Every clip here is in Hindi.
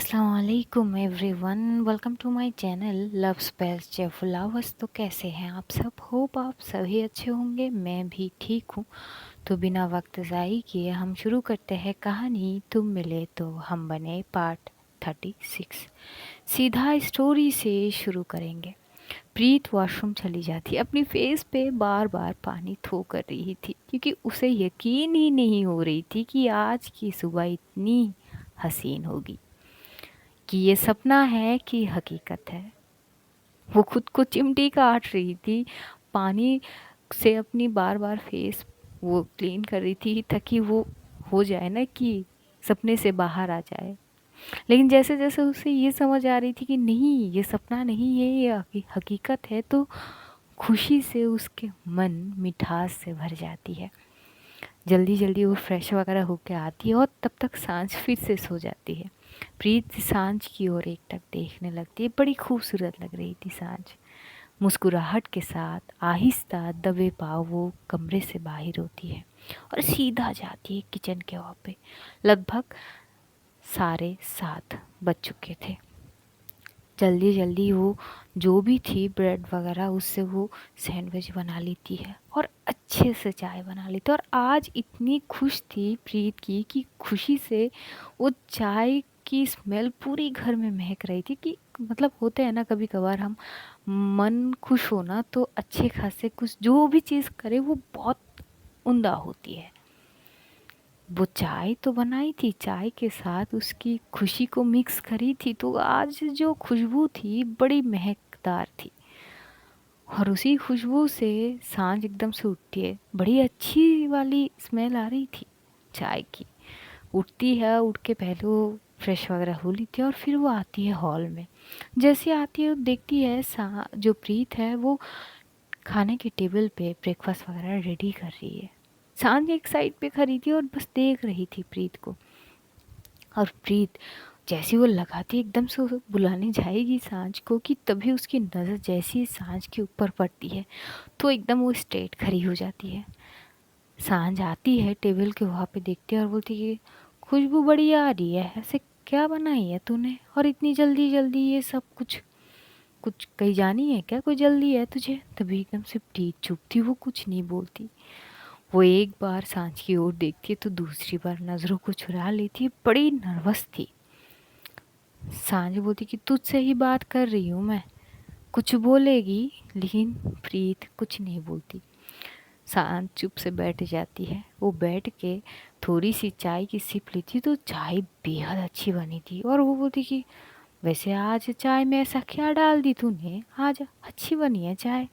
अस्सलाम वालेकुम everyone, welcome to my channel love space cheerful lovers. तो कैसे हैं आप सब? होप आप सभी अच्छे होंगे। मैं भी ठीक हूँ। तो बिना वक्त ज़ाय किए हम शुरू करते हैं कहानी तुम मिले तो हम बने पार्ट 36। सीधा स्टोरी से शुरू करेंगे। प्रीत वॉशरूम चली जाती, अपनी फेस पे बार बार पानी थो कर रही थी क्योंकि उसे यकीन ही नहीं हो रही थी कि आज की सुबह इतनी हसीन होगी, कि ये सपना है कि हकीकत है। वो खुद को चिमटी काट रही थी, पानी से अपनी बार बार फेस वो क्लीन कर रही थी ताकि वो हो जाए ना, कि सपने से बाहर आ जाए। लेकिन जैसे जैसे उसे ये समझ आ रही थी कि नहीं, ये सपना नहीं है, ये हकीकत है, तो खुशी से उसके मन मिठास से भर जाती है। जल्दी जल्दी वो फ्रेश वगैरह होके आती है और तब तक सांझ फिर से सो जाती है। प्रीत सांझ की ओर एकटक देखने लगती है। बड़ी खूबसूरत लग रही थी सांझ। मुस्कुराहट के साथ आहिस्ता दबे पाँव वो कमरे से बाहर होती है और सीधा जाती है किचन के वहाँ पे। लगभग 7:30 बज चुके थे। जल्दी जल्दी वो जो भी थी ब्रेड वगैरह, उससे वो सैंडविच बना लेती है और अच्छे से चाय बना लेती है। और आज इतनी खुश थी प्रीत की कि खुशी से वो चाय की स्मेल पूरी घर में महक रही थी। कि मतलब होते हैं ना, कभी कभार हम मन खुश हो ना तो अच्छे खासे कुछ जो भी चीज़ करे वो बहुत उम्दा होती है। वो चाय तो बनाई थी, चाय के साथ उसकी खुशी को मिक्स करी थी, तो आज जो खुशबू थी बड़ी महकदार थी। और उसी खुशबू से सांझ एकदम से उठती है। बड़ी अच्छी वाली स्मेल आ रही थी चाय की। उठती है, उठ के पहले वो फ्रेश वगैरह हो लेती है और फिर वो आती है हॉल में। जैसे आती है देखती है जो प्रीत है वो खाने के टेबल पे ब्रेकफास्ट वगैरह रेडी कर रही है। सांझ एक साइड पे खड़ी थी और बस देख रही थी प्रीत को। और प्रीत जैसी वो लगाती एकदम से उसे बुलाने जाएगी सांझ को, कि तभी उसकी नज़र जैसी सांझ के ऊपर पड़ती है तो एकदम वो स्ट्रेट खड़ी हो जाती है। सांझ आती है टेबल के वहाँ पे, देखती है और बोलती है खुशबू बड़ी आ रही है, ऐसे क्या बनाई है तूने और इतनी जल्दी जल्दी ये सब कुछ कुछ कहीं जानी है क्या? कोई जल्दी है तुझे? तभी एकदम से प्रीत चुप थी, वो कुछ नहीं बोलती। वो एक बार सांझ की ओर देखती है तो दूसरी बार नज़रों को चुरा लेती है। बड़ी नर्वस थी। सांझ बोलती कि तुझसे ही बात कर रही हूँ मैं, कुछ बोलेगी? लेकिन प्रीत कुछ नहीं बोलती। सांझ चुप से बैठ जाती है। वो बैठ के थोड़ी सी चाय की सिप लेती तो चाय बेहद अच्छी बनी थी। और वो बोलती कि वैसे आज चाय में ऐसा क्या डाल दी तूने, आज अच्छी बनी है चाय।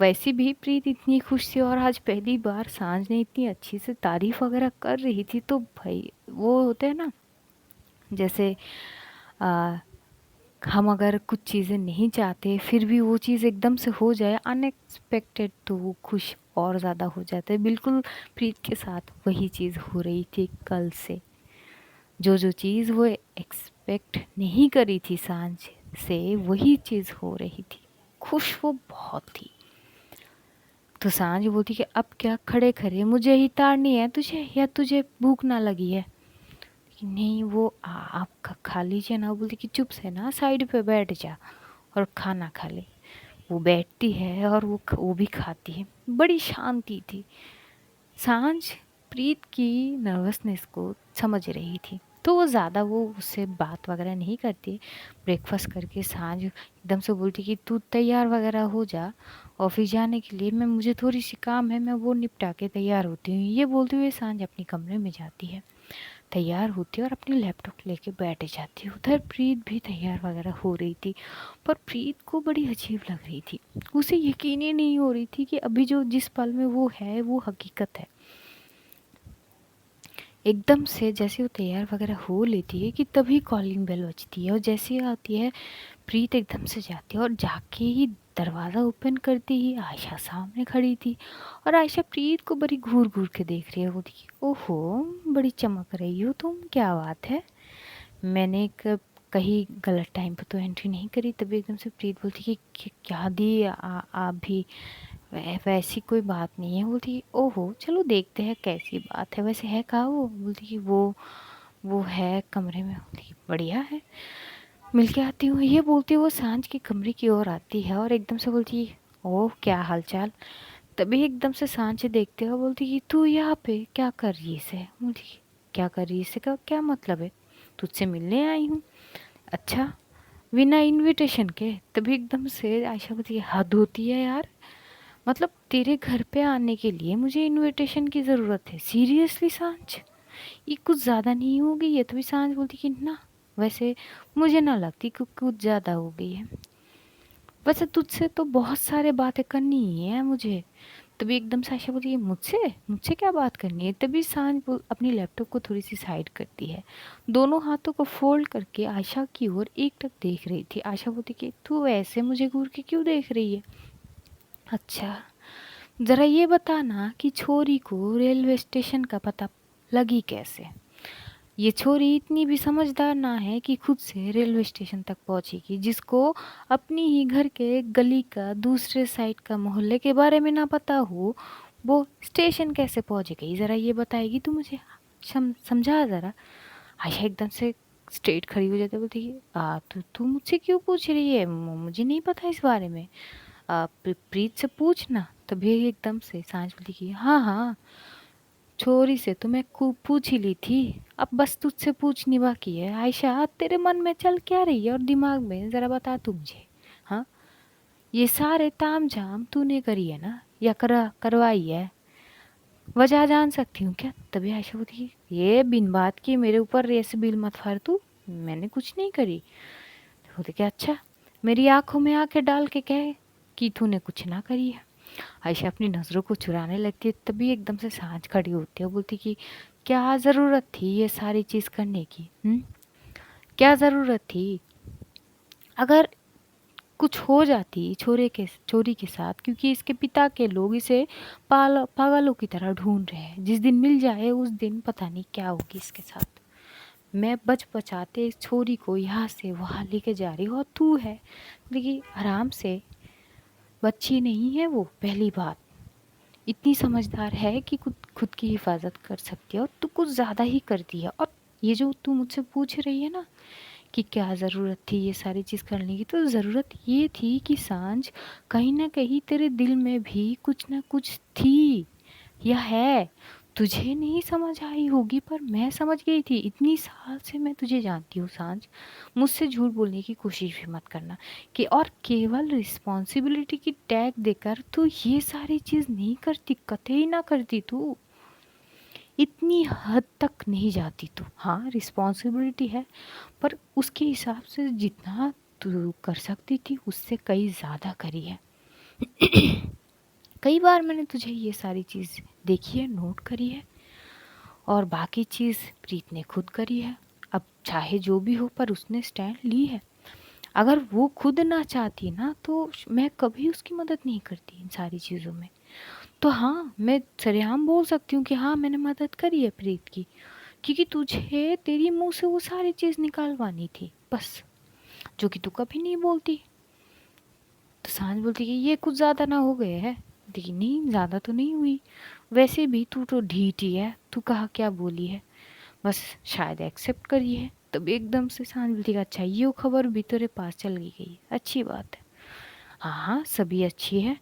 वैसे भी प्रीत इतनी खुश थी और आज पहली बार सांझ ने इतनी अच्छी से तारीफ वगैरह कर रही थी, तो भाई वो होते हैं ना, जैसे आ, हम अगर कुछ चीज़ें नहीं चाहते फिर भी वो चीज़ एकदम से हो जाए अनएक्सपेक्टेड, तो वो खुश और ज़्यादा हो जाते हैं। बिल्कुल प्रीत के साथ वही चीज़ हो रही थी कल से। जो जो चीज़ वो एक्सपेक्ट नहीं करी थी सांझ से, वही चीज़ हो रही थी। खुश वो बहुत थी। तो सांझ बोलती कि अब क्या खड़े खड़े मुझे ही ताड़नी है तुझे, या तुझे भूख ना लगी है? कि नहीं, वो आप खा लीजिए ना। बोलती कि चुप से ना साइड पे बैठ जा और खाना खा ले। वो बैठती है और वो भी खाती है। बड़ी शांति थी। सांझ प्रीत की नर्वसनेस को समझ रही थी, तो वो ज़्यादा वो उससे बात वगैरह नहीं करती। ब्रेकफास्ट करके सांझ एकदम से बोलती कि तू तैयार वगैरह हो जा ऑफिस जाने के लिए, मैं मुझे थोड़ी सी काम है, मैं वो निपटा के तैयार होती हूँ। ये बोलते हुए सांझ अपने कमरे में जाती है, तैयार होती है और अपनी लैपटॉप लेके बैठ जाती है। उधर प्रीत भी तैयार वगैरह हो रही थी, पर प्रीत को बड़ी अजीब लग रही थी। उसे यकीन ही नहीं हो रही थी कि अभी जो जिस पल में वो है वो हकीकत है। एकदम से जैसे वो तैयार वगैरह हो लेती है कि तभी कॉलिंग बेल बजती है। और जैसे ही आती है प्रीत एकदम से जाती है और जाके ही दरवाज़ा ओपन करती ही आयशा सामने खड़ी थी। और आयशा प्रीत को बड़ी घूर घूर के देख रही है। वो देखी, ओहो बड़ी चमक रही हो तुम, क्या बात है? मैंने कहीं गलत टाइम पर तो एंट्री नहीं करी? तभी एकदम से प्रीत बोलती कि क्या दी आप भी? वैसी कोई बात नहीं है। बोलती कि ओहो चलो देखते हैं कैसी बात है, वैसे है कहाँ वो? बोलती कि वो है कमरे में। बोलती कि बढ़िया है, मिल के आती हूँ, ये बोलती वो सांझ के कमरे की ओर आती है और एकदम से बोलती है, ओह क्या हालचाल। तभी एकदम से सांझ देखते हुए बोलती कि तू यहाँ पे क्या कर रही है। बोलती क्या कर रही है का क्या मतलब है, तुझसे मिलने आई हूँ। अच्छा, बिना इनविटेशन के। तभी एकदम से आयशा बोलती है, हद होती है यार, मतलब तेरे घर पे आने के लिए मुझे इनविटेशन की ज़रूरत है? सीरियसली सांझ, ये कुछ ज़्यादा नहीं हो गई है? तभी सांझ बोलती कि ना, वैसे मुझे ना लगती कि कुछ ज़्यादा हो गई है, वैसे तुझसे तो बहुत सारे बातें करनी ही है मुझे। तभी एकदम से आयशा बोली, मुझसे मुझसे क्या बात करनी है? तभी सांझ अपनी लैपटॉप को थोड़ी सी साइड करती है, दोनों हाथों को फोल्ड करके आयशा की ओर एकटक देख रही थी। आयशा बोलती कि तू ऐसे मुझे घूर के क्यों देख रही है? अच्छा, जरा ये बताना कि छोरी को रेलवे स्टेशन का पता लगी कैसे? ये छोरी इतनी भी समझदार ना है कि खुद से रेलवे स्टेशन तक पहुंचेगी, जिसको अपनी ही घर के गली का दूसरे साइड का मोहल्ले के बारे में ना पता हो, वो स्टेशन कैसे पहुंचेगी? ज़रा ये बताएगी तू मुझे, समझा ज़रा। आयशा एकदम से स्ट्रेट खड़ी हो जाती है, बोलती है तू मुझसे क्यों पूछ रही है? मुझे नहीं पता इस बारे में। प्रीत से पूछना। तभी एकदम से सांझ बोली कि हाँ हाँ, छोरी से तो मैं खूब पूछ ही ली थी, अब बस तुझसे पूछनी बाकी है। आयशा, तेरे मन में चल क्या रही है और दिमाग में, ज़रा बता तू मुझे। हाँ, ये सारे ताम झाम तूने करी है ना, या करवाई है? वजह जान सकती हूँ क्या? तभी आयशा बोली, ये बिन बात की मेरे ऊपर ऐसे बिल मत फाड़ तू, मैंने कुछ नहीं करी। बोलते क्या, अच्छा, मेरी आंखों में आंखें डाल के कहे कि तूने कुछ ना करी है। आयशा अपनी नज़रों को चुराने लगती है। तभी एकदम से सांझ खड़ी होती है, बोलती कि क्या ज़रूरत थी ये सारी चीज़ करने की? क्या ज़रूरत थी? अगर कुछ हो जाती चोरी के साथ, क्योंकि इसके पिता के लोग इसे पागलों की तरह ढूंढ रहे हैं, जिस दिन मिल जाए उस दिन पता नहीं क्या होगी इसके साथ। मैं बच बचाते इस छोरी को यहाँ से वहाँ लेके जा रही हूँ, और तू है देखिए आराम से, बच्ची नहीं है वो, पहली बात इतनी समझदार है कि खुद खुद की हिफाजत कर सकती है, और तू कुछ ज़्यादा ही करती है। और ये जो तू मुझसे पूछ रही है ना कि क्या ज़रूरत थी ये सारी चीज़ करने की, तो ज़रूरत ये थी कि सांझ, कहीं ना कहीं तेरे दिल में भी कुछ ना कुछ थी या है, तुझे नहीं समझ आई होगी पर मैं समझ गई थी। इतनी साल से मैं तुझे जानती हूँ सांझ, मुझसे झूठ बोलने की कोशिश भी मत करना कि, और केवल रिस्पॉन्सिबिलिटी की टैग देकर तू ये सारी चीज़ नहीं करती, कतई ना करती तू, इतनी हद तक नहीं जाती तू। हाँ, रिस्पॉन्सिबिलिटी है, पर उसके हिसाब से जितना तू कर सकती थी उससे कई ज़्यादा करी है। कई बार मैंने तुझे ये सारी चीज़ देखी है, नोट करी है, और बाकी चीज़ प्रीत ने खुद करी है। अब चाहे जो भी हो, पर उसने स्टैंड ली है। अगर वो खुद ना चाहती ना तो मैं कभी उसकी मदद नहीं करती इन सारी चीज़ों में। तो हाँ, मैं सरेआम बोल सकती हूँ कि हाँ, मैंने मदद करी है प्रीत की, क्योंकि तुझे तेरी मुंह से वो सारी चीज़ निकालवानी थी बस, जो कि तू कभी नहीं बोलती। तो सांझ बोलती कि ये कुछ ज़्यादा ना हो गए है? देखी नहीं, ज़्यादा तो नहीं हुई, वैसे भी तू तो ढीठ ही है, तू कहा क्या बोली है, बस शायद एक्सेप्ट करी है। तब एकदम से सांझ बोलती, अच्छा ये खबर भी तेरे पास चल गई, अच्छी बात है। हाँ हाँ, सभी अच्छी है,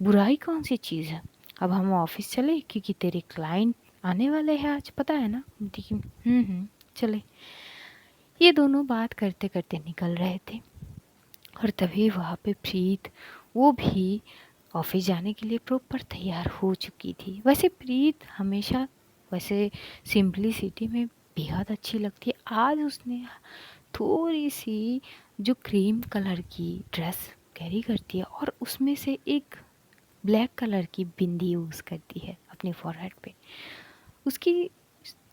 बुराई कौन सी चीज़ है? अब हम ऑफिस चले, क्योंकि तेरे क्लाइंट आने वाले हैं आज, पता है ना? देखिए, चले। ये दोनों बात करते करते निकल रहे थे, और तभी वहाँ पे प्रीत, वो भी ऑफिस जाने के लिए प्रॉपर तैयार हो चुकी थी। वैसे प्रीत हमेशा वैसे सिंपलिसिटी में बेहद अच्छी लगती है। आज उसने थोड़ी सी जो क्रीम कलर की ड्रेस कैरी करती है, और उसमें से एक ब्लैक कलर की बिंदी यूज़ करती है अपने फॉरहेड पे, उसकी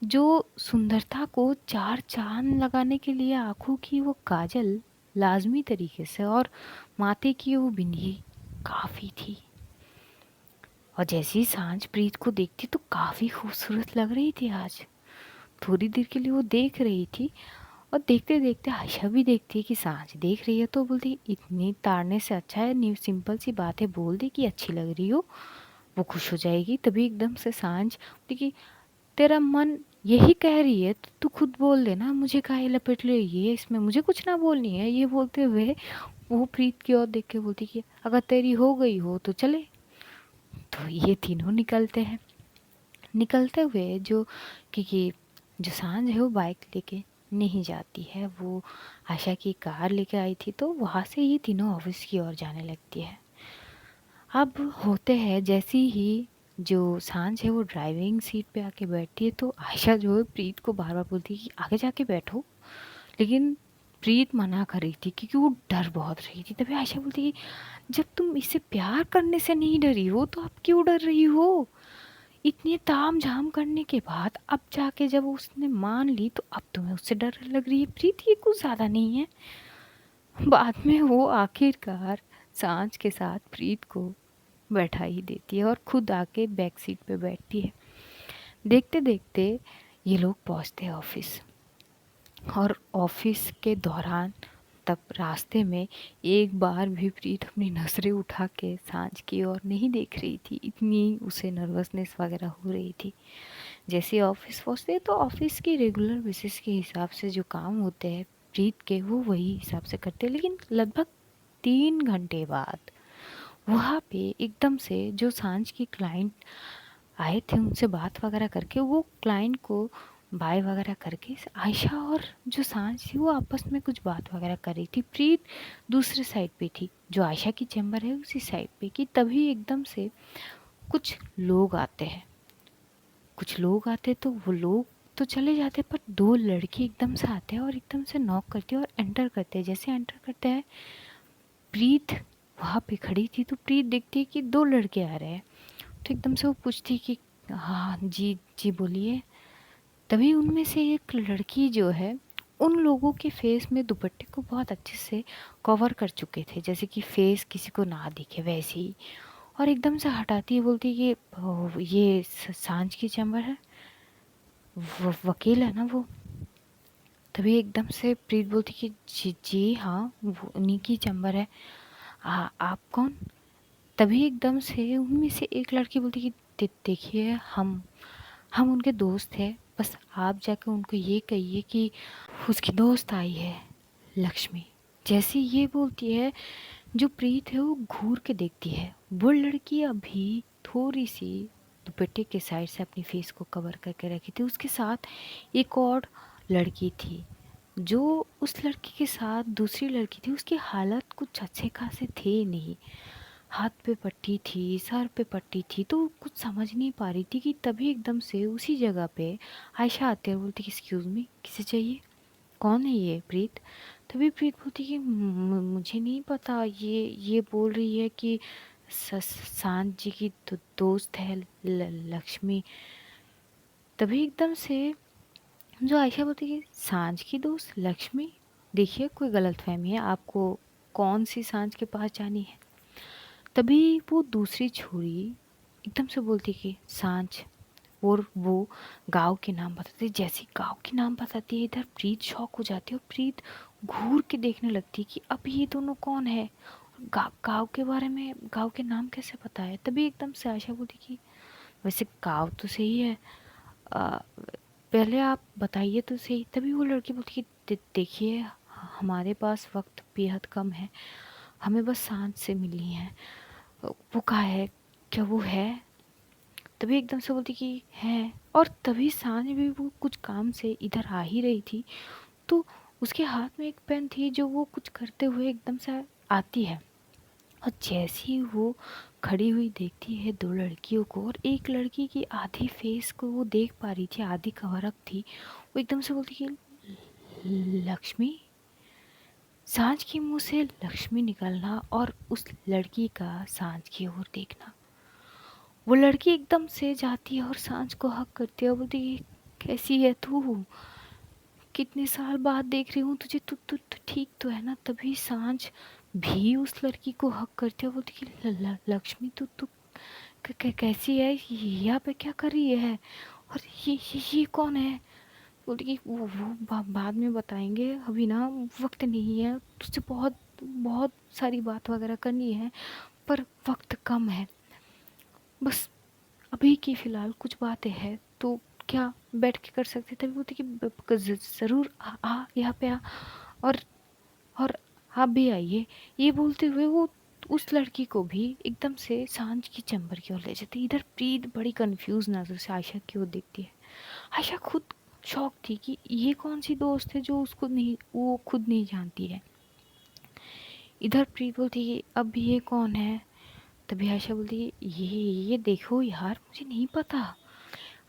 जो सुंदरता को चार चांद लगाने के लिए आँखों की वो काजल लाजमी तरीके से, और माथे की वो बिंदी काफ़ी थी। और जैसी सांझ प्रीत को देखती तो काफ़ी खूबसूरत लग रही थी आज। थोड़ी देर के लिए वो देख रही थी, और देखते देखते आयशा भी देखती है कि सांझ देख रही है, तो बोलती इतनी ताड़ने से अच्छा है न्यू सिंपल सी बात है, बोल दे कि अच्छी लग रही हो, वो खुश हो जाएगी। तभी एकदम से सांझ बोली कि तेरा मन यही कह रही है तो तू खुद बोल दे ना, मुझे काहे लपेट ले, ये इसमें मुझे कुछ ना बोलनी है। ये बोलते हुए वो प्रीत की ओर देख के बोलती कि अगर तेरी हो गई हो तो चले। तो ये तीनों निकलते हैं। निकलते हुए जो, क्योंकि जो सांझ है वो बाइक लेके नहीं जाती है, वो आशा की कार लेके आई थी, तो वहाँ से ये तीनों ऑफिस की ओर जाने लगती है। अब होते हैं जैसी ही जो सांझ है वो ड्राइविंग सीट पे आके बैठती है, तो आयशा जो है प्रीत को बार बार बोलती है कि आगे जाके बैठो, लेकिन प्रीत मना कर रही थी क्योंकि वो डर बहुत रही थी। तभी आयशा बोलती है कि जब तुम इससे प्यार करने से नहीं डरी हो तो अब क्यों डर रही हो? इतने ताम झाम करने के बाद अब जाके जब उसने मान ली तो अब तुम्हें उससे डर लग रही है? प्रीत ये कुछ ज़्यादा नहीं है। बाद में वो आखिरकार सांझ के साथ प्रीत को बैठा ही देती है और खुद आके बैक सीट पे बैठती है। देखते देखते ये लोग पहुंचते हैं ऑफिस। और ऑफिस के दौरान तब रास्ते में एक बार भी प्रीत अपनी नज़रें उठा के सांझ की ओर नहीं देख रही थी, इतनी उसे नर्वसनेस वगैरह हो रही थी। जैसे ऑफिस पहुँचते तो ऑफिस की रेगुलर बेसिस के हिसाब से जो काम होते हैं प्रीत के, वो वही हिसाब से करते, लेकिन लगभग 3 घंटे बाद वहाँ पे एकदम से जो सांझ की क्लाइंट आए थे उनसे बात वगैरह करके, वो क्लाइंट को बाय वगैरह करके आयशा और जो सांझ थी वो आपस में कुछ बात वगैरह कर रही थी। प्रीत दूसरे साइड पे थी, जो आयशा की चैम्बर है उसी साइड पे की। तभी एकदम से कुछ लोग आते हैं। कुछ लोग आते तो वो लोग तो चले जाते, पर दो लड़के एकदम से आते हैं और एकदम से नॉक करते हैं और एंटर करते हैं। जैसे एंटर करते हैं, प्रीत वहाँ पे खड़ी थी, तो प्रीत देखती है कि दो लड़के आ रहे हैं। तो एकदम से वो पूछती कि हाँ जी जी बोलिए। तभी उनमें से एक लड़की जो है उन लोगों के फेस में दुपट्टे को बहुत अच्छे से कवर कर चुके थे, जैसे कि फेस किसी को ना दिखे वैसे ही। और एकदम से हटाती है, बोलती कि ये सांझ की चैम्बर है, वकील है ना वो। तभी एकदम से प्रीत बोलती कि जी जी हाँ, वो उन्हीं की चैम्बर है। आप कौन? तभी एकदम से उनमें से एक लड़की बोलती कि देखिए हम उनके दोस्त हैं, बस आप जाकर उनको ये कहिए कि उसकी दोस्त आई है लक्ष्मी। जैसे ये बोलती है, जो प्रीत है वो घूर के देखती है। वो लड़की अभी थोड़ी सी दुपट्टे के साइड से अपनी फेस को कवर करके रखी थी। उसके साथ एक और लड़की थी। जो उस लड़की के साथ दूसरी लड़की थी, उसकी हालत कुछ अच्छे खासे थे नहीं। हाथ पे पट्टी थी, सर पे पट्टी थी, तो कुछ समझ नहीं पा रही थी। कि तभी एकदम से उसी जगह पे आयशा आते और बोलती कि एक्सक्यूज़ मी, किसे चाहिए? कौन है ये? प्रीत। तभी प्रीत बोलती कि मुझे नहीं पता, ये बोल रही है कि सांझ जी की दोस्त है लक्ष्मी। तभी एकदम से जो आयशा बोलती कि सांझ की दोस्त लक्ष्मी, देखिए कोई गलतफहमी है, आपको कौन सी सांझ के पास जानी है? तभी वो दूसरी छोरी एकदम से बोलती कि सांझ, और वो गांव के नाम बताती है। जैसे गांव के नाम बताती है, इधर प्रीत शॉक हो जाती है और प्रीत घूर के देखने लगती है कि अब ये दोनों कौन है, गांव के बारे में, गांव के नाम कैसे पता है? तभी एकदम से आशा बोलती कि वैसे गांव तो सही है, आ, पहले आप बताइए तो सही। तभी वो लड़की बोलती कि देखिए हमारे पास वक्त बेहद कम है, हमें बस सांझ से मिलनी है। वो कहाँ है, क्या वो है? तभी एकदम से बोलती कि है। और तभी सांझ भी वो कुछ काम से इधर आ ही रही थी, तो उसके हाथ में एक पेन थी जो वो कुछ करते हुए एकदम से आती है। और जैसे ही वो खड़ी हुई देखती है दो लड़कियों को, और एक लड़की की आधी फेस को वो देख पा रही थी, आधी कवर अप थी, वो एकदम से बोलती कि लक्ष्मी। सांझ के मुंह से लक्ष्मी निकलना और उस लड़की का सांझ की ओर देखना। वो लड़की एकदम से जाती है और सांझ को हक करती है और बोलती है कैसी है तू, कितने साल बाद देख रही हूँ तुझे, तू ठीक तो है ना? तभी सांझ भी उस लड़की को हक करती है, बोलती कि लक्ष्मी तू तू कैसी है, यहाँ पे क्या कर रही है? और ये कौन है? बोलती कि वो बाद में बताएंगे, अभी ना वक्त नहीं है, तुझसे बहुत बहुत सारी बात वगैरह करनी है, पर वक्त कम है, बस अभी की फ़िलहाल कुछ बातें हैं, तो क्या बैठ के कर सकते, तभी बोलती कि ज़रूर आ यहाँ पे आ, और और आप भी आइए। ये बोलते हुए वो उस लड़की को भी एकदम से सांझ की चैम्बर की ओर ले जाती। इधर प्रीत बड़ी कंफ्यूज नजर से आयशा की ओर देखती है। आयशा खुद शॉक थी कि ये कौन सी दोस्त है जो उसको नहीं, वो खुद नहीं जानती है। इधर प्रीत बोलती है अब ये कौन है। तभी आयशा बोलती है ये देखो यार, मुझे नहीं पता।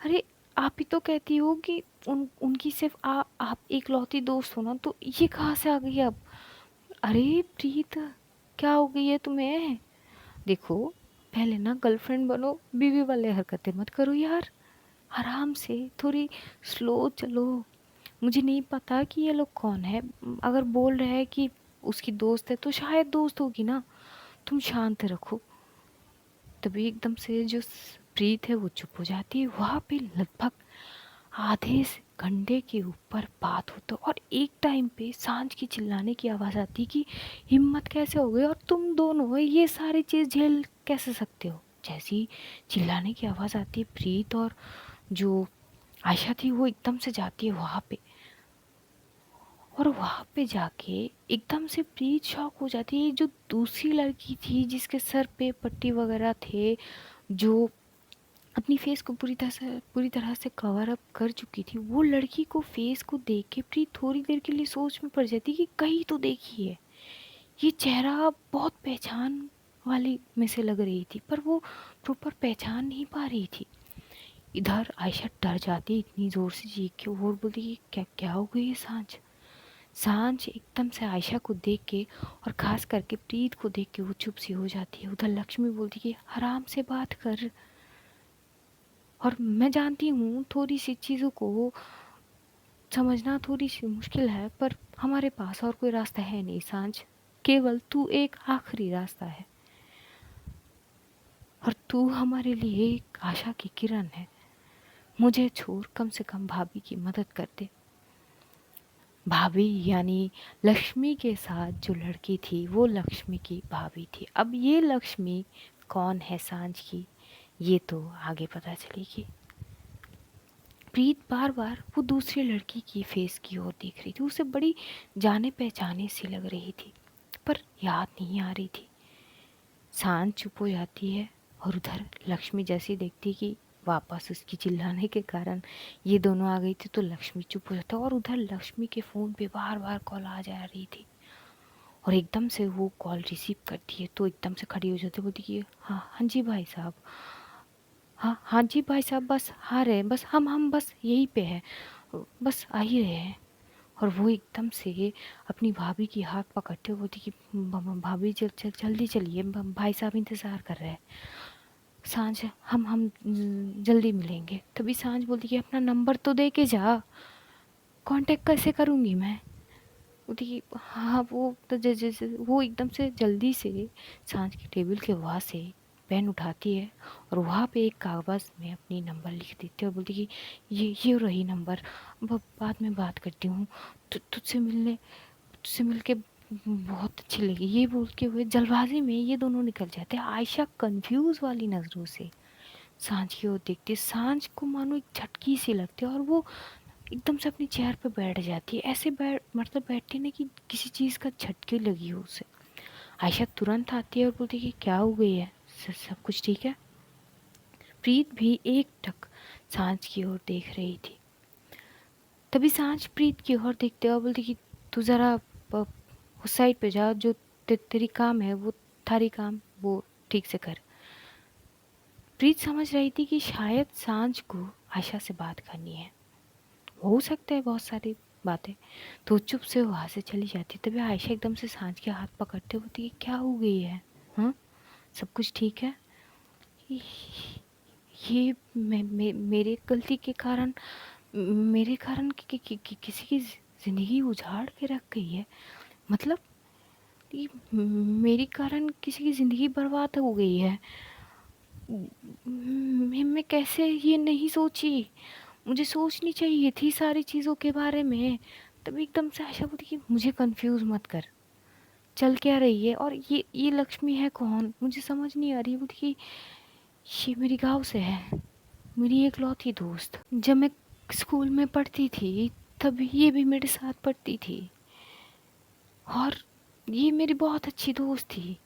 अरे आप ही तो कहती हो कि उनकी सिर्फ आप इकलौती दोस्त हो ना, तो ये कहाँ से आ गई अब। अरे प्रीत, क्या हो गई है तुम्हें। देखो, पहले ना गर्लफ्रेंड बनो, बीवी वाले हरकतें मत करो यार। आराम से, थोड़ी स्लो चलो। मुझे नहीं पता कि ये लोग कौन है। अगर बोल रहे हैं कि उसकी दोस्त है तो शायद दोस्त होगी ना। तुम शांत रखो। तभी एकदम से जो प्रीत है वो चुप हो जाती है। वहाँ पे लगभग आधे से घंटे के ऊपर बात होता, और एक टाइम पे सांझ की चिल्लाने की आवाज़ आती कि हिम्मत कैसे हो गई और तुम दोनों ये सारी चीज़ झेल कैसे सकते हो। जैसी चिल्लाने की आवाज़ आती है, प्रीत और जो आयशा थी वो एकदम से जाती है वहाँ पे। और वहाँ पे जाके एकदम से प्रीत शॉक हो जाती है। जो दूसरी लड़की थी जिसके सर पे पट्टी वगैरह थे, जो अपनी फेस को पूरी तरह से कवर अप कर चुकी थी, वो लड़की को फेस को देख के प्रीत थोड़ी देर के लिए सोच में पड़ जाती कि कहीं तो देखी है। ये चेहरा बहुत पहचान वाली में से लग रही थी, पर वो प्रॉपर पहचान नहीं पा रही थी। इधर आयशा डर जाती इतनी ज़ोर से चीख के, और बोलती कि क्या क्या हो गई है सांझ। सांझ एकदम से आयशा को देख के और खास करके प्रीत को देख के वो चुप सी हो जाती है। उधर लक्ष्मी बोलती कि आराम से बात कर, और मैं जानती हूँ थोड़ी सी चीज़ों को समझना थोड़ी सी मुश्किल है, पर हमारे पास और कोई रास्ता है नहीं सांझ। केवल तू एक आखिरी रास्ता है, और तू हमारे लिए एक आशा की किरण है। मुझे छोड़ कम से कम भाभी की मदद कर दे। भाभी यानी लक्ष्मी के साथ जो लड़की थी वो लक्ष्मी की भाभी थी। अब ये लक्ष्मी कौन है सांझ की, ये तो आगे पता चलेगी। प्रीत बार बार वो दूसरी लड़की की फेस की ओर देख रही थी। उसे बड़ी जाने पहचाने सी लग रही थी, पर याद नहीं आ रही थी। सांझ चुप हो जाती है, और उधर लक्ष्मी जैसी देखती कि वापस उसकी चिल्लाने के कारण ये दोनों आ गई थी, तो लक्ष्मी चुप हो जाता है। और उधर लक्ष्मी के फ़ोन पे बार बार कॉल आ जा रही थी, और एकदम से वो कॉल रिसीव करती है तो एकदम से खड़ी हो जाती है, बोलती कि हाँ हाँ जी भाई साहब, हाँ हाँ जी भाई साहब, बस आ रहे हैं, बस हम बस यहीं पे है, बस आ ही रहे हैं। और वो एकदम से अपनी भाभी की हाथ पकड़ते हुए बोलती कि भाभी जल्दी चलिए, भाई साहब इंतज़ार कर रहे हैं। सांझ, हम जल्दी मिलेंगे। तभी सांझ बोलती कि अपना नंबर तो दे के जा, कांटेक्ट कैसे करूँगी मैं। बोलती कि हाँ वो तो जैसे वो एकदम से जल्दी से सांझ की टेबल के वहाँ से पेन उठाती है, और वहाँ पे एक कागज़ में अपनी नंबर लिख देती है, और बोलती कि ये रही नंबर, बाद में बात करती हूँ। तुझसे मिलके बहुत अच्छी लगी। ये बोल के हुए जल्दबाजी में ये दोनों निकल जाते हैं। आयशा कंफ्यूज वाली नज़रों से सांझ की ओर देखती है। सांझ को मानो एक झटकी सी लगती है, और वो एकदम से अपनी चेयर पे बैठ जाती है। ऐसे मतलब बैठती है ना कि किसी चीज़ का झटके लगी हो उसे। आयशा तुरंत आती है और बोलती है कि क्या हो गई है, सब कुछ ठीक है। प्रीत भी एक टक सांझ की ओर देख रही थी। तभी सांझ प्रीत की ओर देखते हुए बोलती कि तू ज़रा उस साइड पे जा, जो तेरी काम है वो, थारी काम वो ठीक से कर। प्रीत समझ रही थी कि शायद सांझ को आयशा से बात करनी है, हो सकता है बहुत सारी बातें, तो चुप से वहाँ से चली जाती। तभी आयशा एकदम से सांझ के हाथ पकड़ते होती है, क्या हो गई है, हाँ सब कुछ ठीक है। ये मेरे गलती के कारण, मेरे कारण किसी की ज़िंदगी उजाड़ के रख गई है। मतलब ये मेरे कारण किसी की ज़िंदगी बर्बाद हो गई है। मैं कैसे ये नहीं सोची, मुझे सोचनी चाहिए थी सारी चीज़ों के बारे में। तभी एकदम से आशा बोली कि मुझे कंफ्यूज मत कर, चल क्या रही है, और ये लक्ष्मी है कौन, मुझे समझ नहीं आ रही। बोली कि ये मेरी गाँव से है, मेरी एकलौती दोस्त। जब मैं स्कूल में पढ़ती थी तब ये भी मेरे साथ पढ़ती थी और ये मेरी बहुत अच्छी दोस्त थी।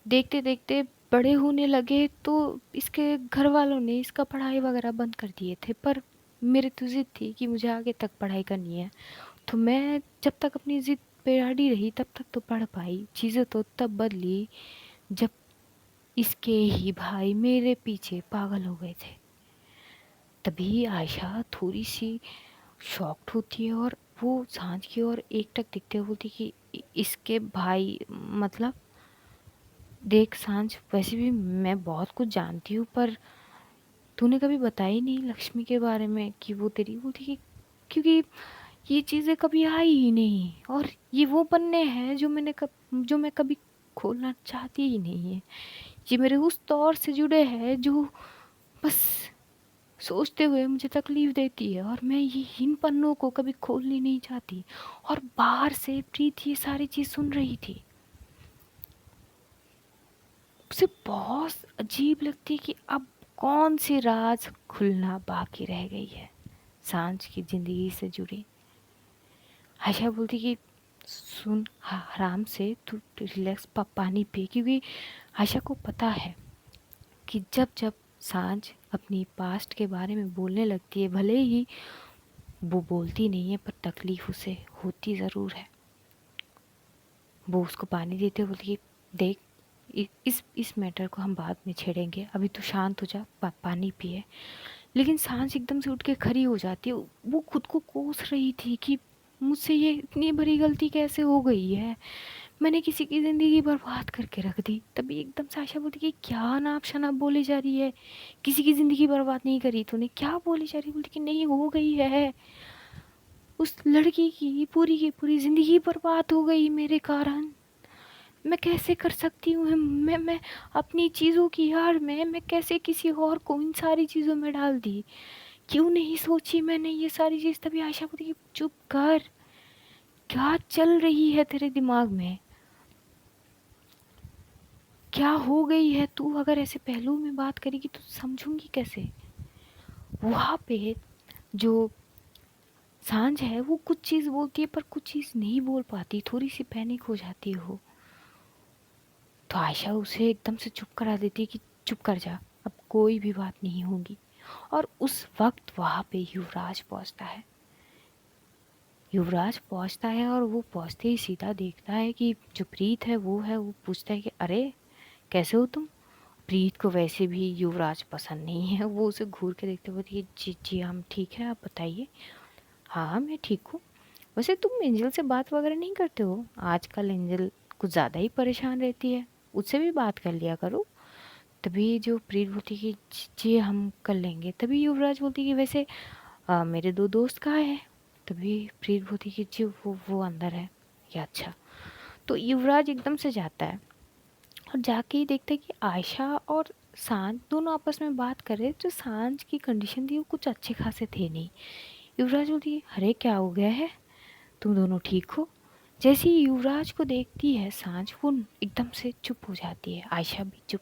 देखते देखते बड़े होने लगे तो इसके घर वालों ने इसका पढ़ाई वगैरह बंद कर दिए थे, पर मेरी तो ज़िद थी कि मुझे आगे तक पढ़ाई करनी है। तो मैं जब तक अपनी ज़िद पे अड़ी रही तब तक तो पढ़ पाई। चीज़ें तो तब बदली जब इसके ही भाई मेरे पीछे पागल हो गए थे। तभी आयशा थोड़ी सी शॉक्ड होती है और वो सांझ की ओर एकटक दिखते हुए बोलती कि इसके भाई मतलब देख सांझ, वैसे भी मैं बहुत कुछ जानती हूँ पर तूने कभी बताया ही नहीं लक्ष्मी के बारे में कि वो तेरी। बोलती कि क्योंकि ये चीज़ें कभी आई ही नहीं और ये वो पन्ने हैं जो मैं कभी खोलना चाहती ही नहीं है। ये मेरे उस दौर से जुड़े हैं जो बस सोचते हुए मुझे तकलीफ देती है और मैं ये इन पन्नों को कभी खोलनी नहीं चाहती। और बाहर से प्रीत ये सारी चीज़ सुन रही थी। उसे बहुत अजीब लगती कि अब कौन सी राज खुलना बाकी रह गई है सांझ की ज़िंदगी से जुड़ी। आयशा बोलती कि सुन आराम से तू रिलैक्स पानी पी, क्योंकि आयशा को पता है कि जब जब सांझ अपनी पास्ट के बारे में बोलने लगती है, भले ही वो बोलती नहीं है पर तकलीफ़ उसे होती ज़रूर है। वो उसको पानी देते हुए बोलती कि देख इस मैटर को हम बाद में छेड़ेंगे, अभी तू शांत हो जा, पानी पिए। लेकिन सांझ एकदम से उठ के खड़ी हो जाती है। वो खुद को कोस रही थी कि मुझसे ये इतनी बड़ी गलती कैसे हो गई है, मैंने किसी की ज़िंदगी बर्बाद करके रख दी। तभी एकदम से आशा बोलती कि क्या नाप शनाप बोली जा रही है, किसी की ज़िंदगी बर्बाद नहीं करी तूने, क्या बोली जा रही। बोलती कि नहीं हो गई है, उस लड़की की पूरी ज़िंदगी बर्बाद हो गई मेरे कारण। मैं कैसे कर सकती हूँ, मैं अपनी चीज़ों की यार मैं कैसे किसी और को इन सारी चीज़ों में डाल दी, क्यों नहीं सोची मैंने ये सारी चीज़। तभी आशा बोलती कि चुप कर, क्या चल रही है तेरे दिमाग में, क्या हो गई है तू, अगर ऐसे पहलू में बात करेगी तो समझूंगी कैसे। वहाँ पे जो सांझ है वो कुछ चीज़ बोलती है पर कुछ चीज़ नहीं बोल पाती, थोड़ी सी पैनिक हो जाती है वो। तो आयशा उसे एकदम से चुप करा देती है कि चुप कर जा, अब कोई भी बात नहीं होगी। और उस वक्त वहाँ पे युवराज पहुँचता है। युवराज पहुँचता है और वो पहुँचते ही सीधा देखता है कि जो प्रीत है वो पूछता है कि अरे कैसे हो तुम। प्रीत को वैसे भी युवराज पसंद नहीं है, वो उसे घूर के देखते हुए बोलती है जी जी हम ठीक है, आप बताइए। हाँ हाँ मैं ठीक हूँ। वैसे तुम एंजल से बात वगैरह नहीं करते हो आजकल, एंजल कुछ ज़्यादा ही परेशान रहती है, उससे भी बात कर लिया करो। तभी जो प्रीत बोलती कि जी हम कर लेंगे। तभी युवराज बोलती कि वैसे मेरे दो दोस्त कहाँ हैं। तभी प्रीत बोलती कि जी वो अंदर है। या अच्छा। तो युवराज एकदम से जाता है और जाके ही देखता है कि आयशा और सांझ दोनों आपस में बात कर रहे। जो सांझ की कंडीशन थी वो कुछ अच्छे खासे थे नहीं। युवराज बोलती अरे क्या हो गया है, तुम दोनों ठीक हो। जैसे ही युवराज को देखती है सांझ, वो एकदम से चुप हो जाती है, आयशा भी चुप,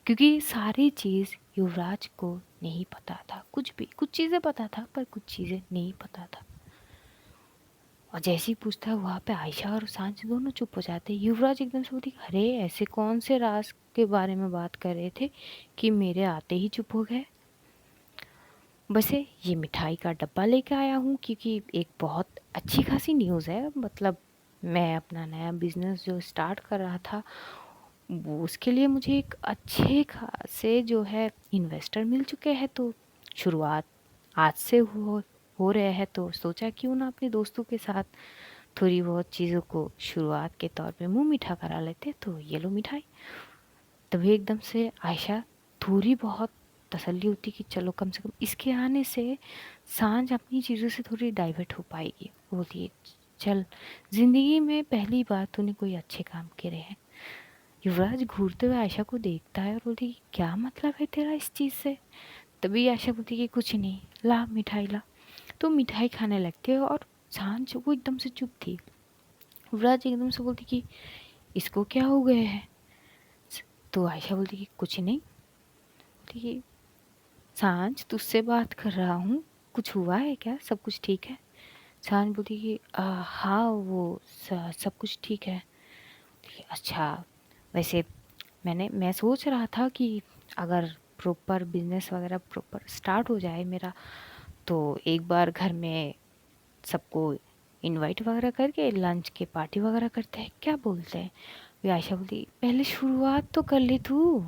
क्योंकि सारी चीज़ युवराज को नहीं पता था। कुछ भी, कुछ चीज़ें पता था पर कुछ चीज़ें नहीं पता था। और जैसे ही पूछता है वहाँ पे आयशा और सांझ दोनों चुप हो जाते हैं। युवराज एकदम से बोलती अरे ऐसे कौन से राज के बारे में बात कर रहे थे कि मेरे आते ही चुप हो गए। वैसे ये मिठाई का डब्बा लेके आया हूँ क्योंकि एक बहुत अच्छी खासी न्यूज़ है। मतलब मैं अपना नया बिज़नेस जो स्टार्ट कर रहा था वो उसके लिए मुझे एक अच्छे खासे जो है इन्वेस्टर मिल चुके हैं। तो शुरुआत आज से हो रहे हैं, तो सोचा क्यों ना अपने दोस्तों के साथ थोड़ी बहुत चीज़ों को शुरुआत के तौर पे मुंह मीठा करा लेते। तो ये लो मिठाई। तभी एकदम से आयशा थोड़ी बहुत तसल्ली होती कि चलो कम से कम इसके आने से सांझ अपनी चीज़ों से थोड़ी डाइवर्ट हो पाएगी। बोलती है चल, ज़िंदगी में पहली बार तूने कोई अच्छे काम करे हैं। युवराज घूरते हुए आयशा को देखता है और बोलती है क्या मतलब है तेरा इस चीज़ से। तभी आयशा बोलती कि कुछ नहीं, ला मिठाई ला। तो मिठाई खाने लगते हैं और सांझ वो एकदम से चुप थी। युवराज एकदम से बोलती कि इसको क्या हो गया है। तो आयशा बोलती कि कुछ नहीं। बोलती कि सांझ तुझसे बात कर रहा हूँ, कुछ हुआ है क्या? सब कुछ ठीक है?" सांझ बोलती कि हाँ, वो सब कुछ ठीक है।" अच्छा, वैसे मैं सोच रहा था कि अगर प्रॉपर बिजनेस वगैरह प्रॉपर स्टार्ट हो जाए मेरा, तो एक बार घर में सबको इनवाइट वगैरह करके लंच के पार्टी वगैरह करते हैं, क्या बोलते हैं? वे आयशा बोलती, पहले शुरुआत तो कर ले तू,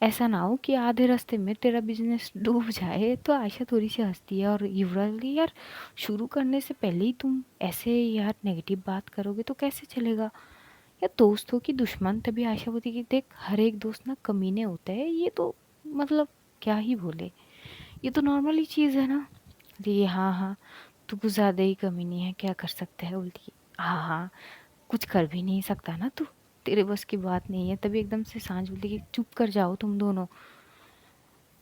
ऐसा ना हो कि आधे रास्ते में तेरा बिजनेस डूब जाए। तो आयशा थोड़ी सी हंसती है और युवराज बोली, यार शुरू करने से पहले ही तुम ऐसे यार नेगेटिव बात करोगे तो कैसे चलेगा? या दोस्त हो कि दुश्मन? तभी आयशा बोलती कि देख, हर एक दोस्त ना कमीने होते हैं, ये तो मतलब क्या ही बोले, ये तो नॉर्मल ही चीज़ है ना। बोली हाँ हाँ, तू कुछ ज़्यादा ही कमीनी है, क्या कर सकते हैं? बोलती हाँ हाँ, कुछ कर भी नहीं सकता ना तू, तेरे बस की बात नहीं है। तभी एकदम से सांझ बोलती कि चुप कर जाओ तुम दोनों।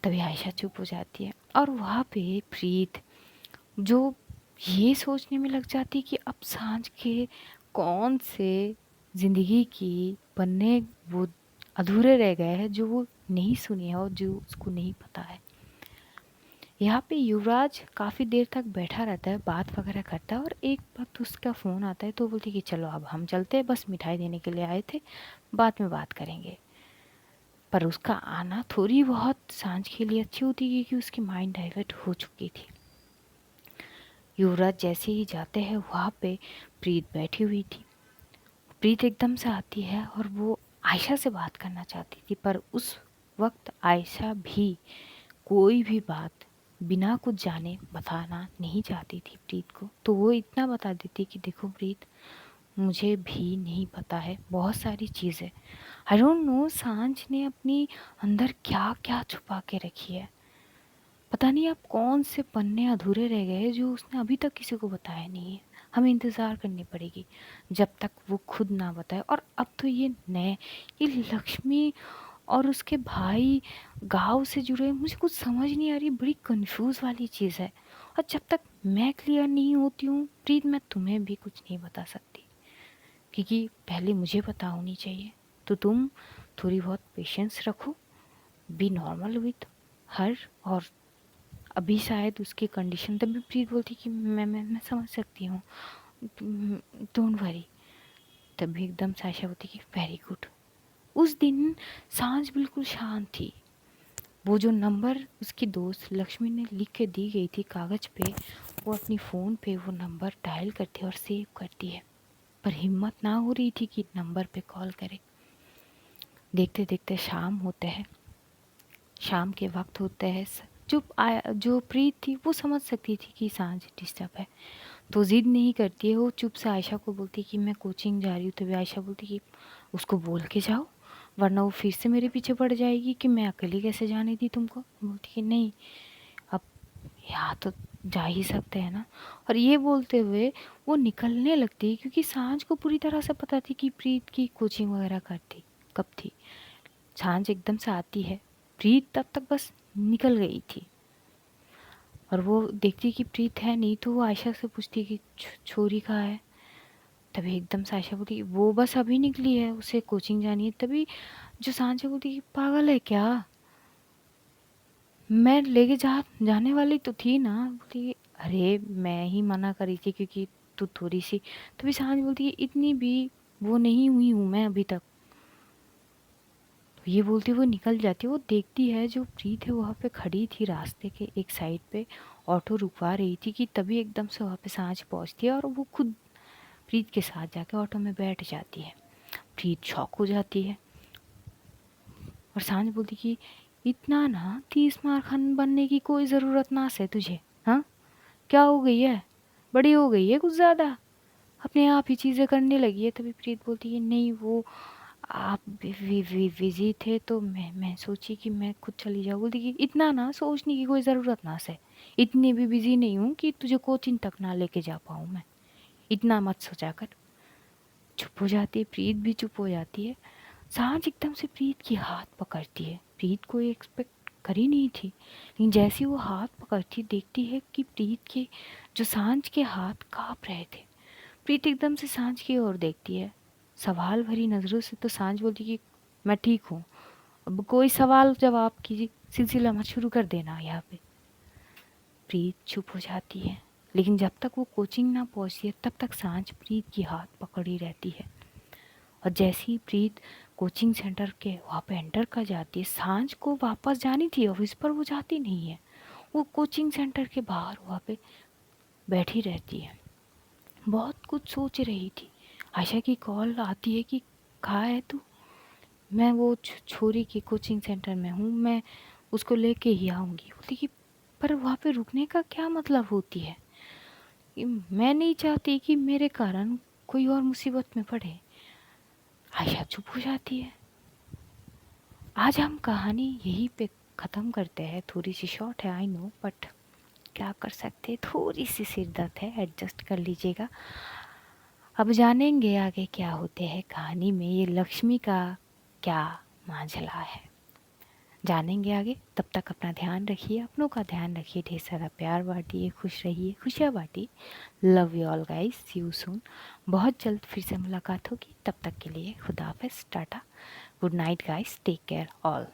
तभी आयशा चुप हो जाती है और वहाँ पे प्रीत जो ये सोचने में लग जाती कि अब सांझ के कौन से जिंदगी की पन्ने वो अधूरे रह गए हैं जो वो नहीं सुनी है और जो उसको नहीं पता है। यहाँ पे युवराज काफ़ी देर तक बैठा रहता है, बात वगैरह करता है और एक वक्त उसका फ़ोन आता है। तो बोलती कि चलो अब हम चलते हैं, बस मिठाई देने के लिए आए थे, बाद में बात करेंगे। पर उसका आना थोड़ी बहुत सांझ के लिए अच्छी होती क्योंकि उसकी माइंड डाइवर्ट हो चुकी थी। युवराज जैसे ही जाते हैं वहाँ पे प्रीत बैठी हुई थी। प्रीत एकदम से आती है और वो आयशा से बात करना चाहती थी, पर उस वक्त आयशा भी कोई भी बात बिना कुछ जाने बताना नहीं चाहती थी प्रीत को। तो वो इतना बता देती कि देखो प्रीत, मुझे भी नहीं पता है बहुत सारी चीज़ें, आई डोंट नो सांझ ने अपनी अंदर क्या क्या छुपा के रखी है। पता नहीं अब कौन से पन्ने अधूरे रह गए जो उसने अभी तक किसी को बताया नहीं है। हमें इंतज़ार करनी पड़ेगी जब तक वो खुद ना बताए। और अब तो ये लक्ष्मी और उसके भाई गाँव से जुड़े हैं, मुझे कुछ समझ नहीं आ रही, बड़ी कंफ्यूज वाली चीज़ है। और जब तक मैं क्लियर नहीं होती हूँ प्रीत, मैं तुम्हें भी कुछ नहीं बता सकती क्योंकि पहले मुझे पता होनी चाहिए। तो तुम थोड़ी बहुत पेशेंस रखो, बी नॉर्मल विथ हर। और अभी शायद उसकी कंडीशन, तभी प्रीत बोलती कि मैं समझ सकती हूँ, डोंट वरी। तभी एकदम साशा बोलती कि वेरी गुड। उस दिन सांझ बिल्कुल शांत थी। वो जो नंबर उसकी दोस्त लक्ष्मी ने लिख के दी गई थी कागज़ पे, वो अपनी फ़ोन पे वो नंबर डायल करती है और सेव करती है, पर हिम्मत ना हो रही थी कि नंबर पे कॉल करे। देखते देखते शाम होते हैं, शाम के वक्त होते हैं। जो प्रीत थी वो समझ सकती थी कि सांझ डिस्टर्ब है, तो ज़िद नहीं करती है। वो चुप से आयशा को बोलती कि मैं कोचिंग जा रही हूँ। तभी आयशा बोलती कि उसको बोल के जाओ, वरना वो फिर से मेरे पीछे पड़ जाएगी कि मैं अकेली कैसे जाने दी तुमको। बोलती कि नहीं, अब यहाँ तो जा ही सकते हैं ना। और ये बोलते हुए वो निकलने लगती है क्योंकि सांझ को पूरी तरह से पता थी कि प्रीत की कोचिंग वगैरह कब थी। सांझ एकदम से आती है, प्रीत तब तक बस निकल गई थी और वो देखती कि प्रीत है नहीं, तो वो आयशा से पूछती कि छोरी कहाँ है। तभी एकदम से आयशा बोली वो बस अभी निकली है, उसे कोचिंग जानी है। तभी जो सांझ बोलती कि पागल है क्या, मैं लेके जाने वाली तो थी ना। बोली अरे मैं ही मना करी थी क्योंकि तू थोड़ी सी। तभी सांझ बोलती है इतनी भी वो नहीं हुई हूँ मैं अभी तक। ये बोलती वो निकल जाती है। वो देखती है जो प्रीत है वहाँ पे खड़ी थी रास्ते के एक साइड पे, ऑटो रुकवा रही थी कि तभी एकदम से वहाँ पे सांझ पहुँचती है और वो खुद प्रीत के साथ जाके ऑटो में बैठ जाती है। प्रीत शॉक हो जाती है और सांझ बोलती कि इतना ना 30 मार खान बनने की कोई ज़रूरत ना है तुझे। हाँ, क्या हो गई है, बड़ी हो गई है कुछ ज़्यादा, अपने आप ही चीज़ें करने लगी है। तभी प्रीत बोलती है नहीं, वो आप बिजी थे तो मैं सोची कि मैं खुद चली जाऊँ। बोलती कि इतना ना सोचने की कोई ज़रूरत ना है, इतनी भी बिजी नहीं हूँ कि तुझे कोचिंग तक ना लेके जा पाऊँ मैं, इतना मत सोचा कर। चुप हो जाती है, प्रीत भी चुप हो जाती है। सांझ एकदम से प्रीत की हाथ पकड़ती है। प्रीत को ये एक्सपेक्ट करी नहीं थी, लेकिन जैसे वो हाथ पकड़ती देखती है कि प्रीत के जो सांझ के हाथ काँप रहे थे। प्रीत एकदम से सांझ की ओर देखती है सवाल भरी नज़रों से। तो सांझ बोलती कि मैं ठीक हूँ, अब कोई सवाल जवाब की सिलसिला मत शुरू कर देना यहाँ पे। प्रीत चुप हो जाती है, लेकिन जब तक वो कोचिंग ना पहुँचती है तब तक सांझ प्रीत की हाथ पकड़ी रहती है। और जैसे ही प्रीत कोचिंग सेंटर के वहाँ पे एंटर कर जाती है, सांझ को वापस जानी थी ऑफिस पर, वो जाती नहीं है। वो कोचिंग सेंटर के बाहर वहाँ पे बैठी रहती है, बहुत कुछ सोच रही थी। आशा की कॉल आती है कि कहाँ है तू, मैं वो छोरी की कोचिंग सेंटर में हूँ, मैं उसको लेके ही आऊँगी। बोलती कि पर वहाँ पे रुकने का क्या मतलब होती है, कि मैं नहीं चाहती कि मेरे कारण कोई और मुसीबत में पड़े। आयशा चुप हो जाती है। आज हम कहानी यहीं पे ख़त्म करते हैं। थोड़ी सी शॉर्ट है आई नो, बट क्या कर सकते, थोड़ी सी सिर दर्द है, एडजस्ट कर लीजिएगा। अब जानेंगे आगे क्या होते हैं कहानी में, ये लक्ष्मी का क्या मांझला है, जानेंगे आगे। तब तक अपना ध्यान रखिए, अपनों का ध्यान रखिए, ढेर सारा प्यार बांटिए, खुश रहिए, खुशियाँ बांटिए। Love you all guys, see you soon. बहुत जल्द फिर से मुलाकात होगी, तब तक के लिए खुदा हाफिज़, tata, good night guys, take care all.